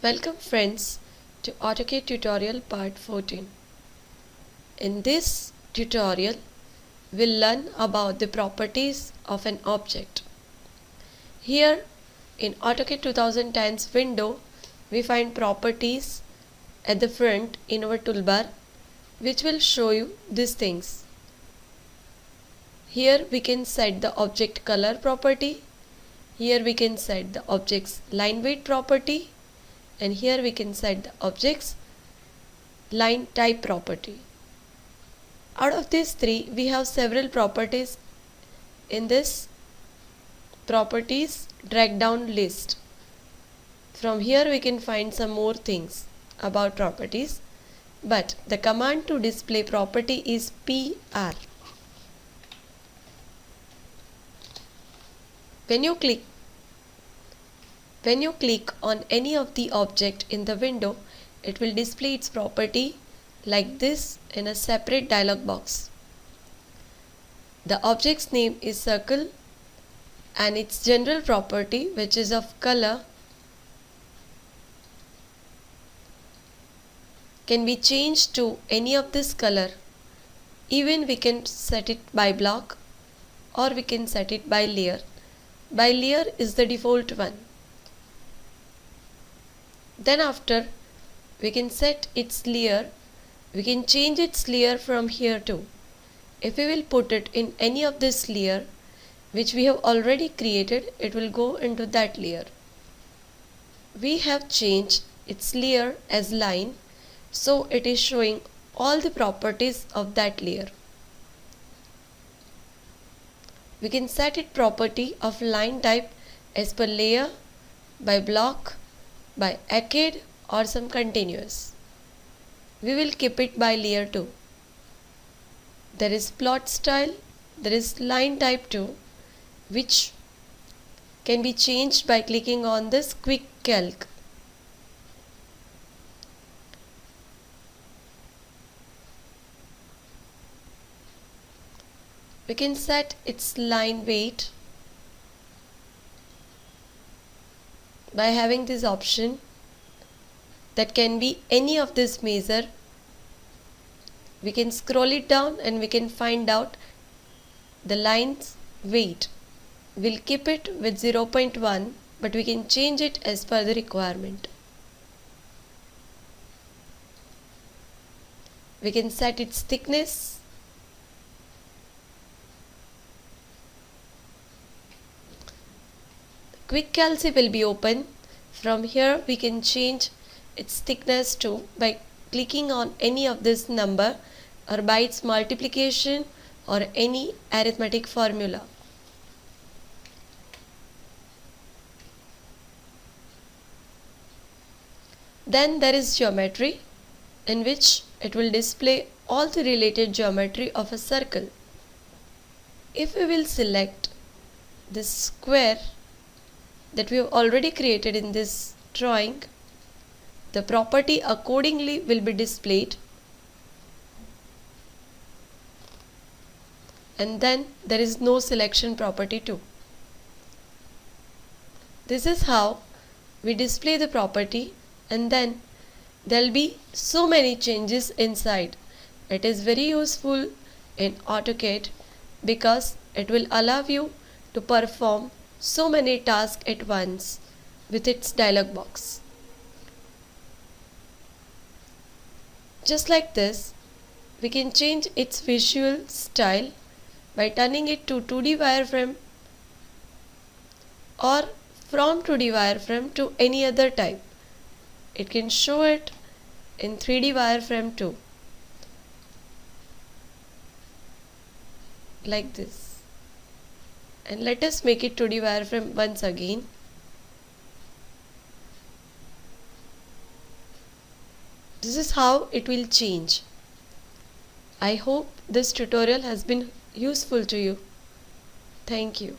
Welcome friends to Autocad tutorial part 14. In this tutorial, we'll learn about the properties of an object. Here in Autocad 2010's window, we find properties at the front in our toolbar which will show you these things. Here we can set the object color property. Here we can set the object's line weight property. And here we can set the object's line type property. Out of these three, we have several properties in this properties drag down list. From here we can find some more things about properties, but the command to display property is PR. When you click on any of the object in the window, it will display its property like this in a separate dialog box. The object's name is circle and its general property, which is of color, can be changed to any of this color. Even we can set it by block or we can set it by layer. By layer is the default one. Then after we can set its layer, we can change its layer from here too. If we will put it in any of this layer which we have already created, it will go into that layer. We have changed its layer as line, so it is showing all the properties of that layer. We can set it property of line type as per layer, by block, by arcade or some continuous. We will keep it by layer too. There is plot style, there is line type too, which can be changed by clicking on this quick calc. We can set its line weight by having this option that can be any of this measure. We can scroll it down and we can find out the line's weight. We'll keep it with 0.1, but we can change it as per the requirement. We can set its thickness. Quick calc will be open. From here we can change its thickness too by clicking on any of this number or by its multiplication or any arithmetic formula. Then there is geometry, in which it will display all the related geometry of a circle. If we will select this square that we have already created in this drawing, the property accordingly will be displayed. And then there is no selection property too. This is how we display the property, and then there will be so many changes inside. It is very useful in Autocad because it will allow you to perform so many tasks at once with its dialog box. Just like this, we can change its visual style by turning it to 2D wireframe or from 2D wireframe to any other type. It can show it in 3D wireframe too, like this. And let us make it 2D wireframe once again. This is how it will change. I hope this tutorial has been useful to you. Thank you.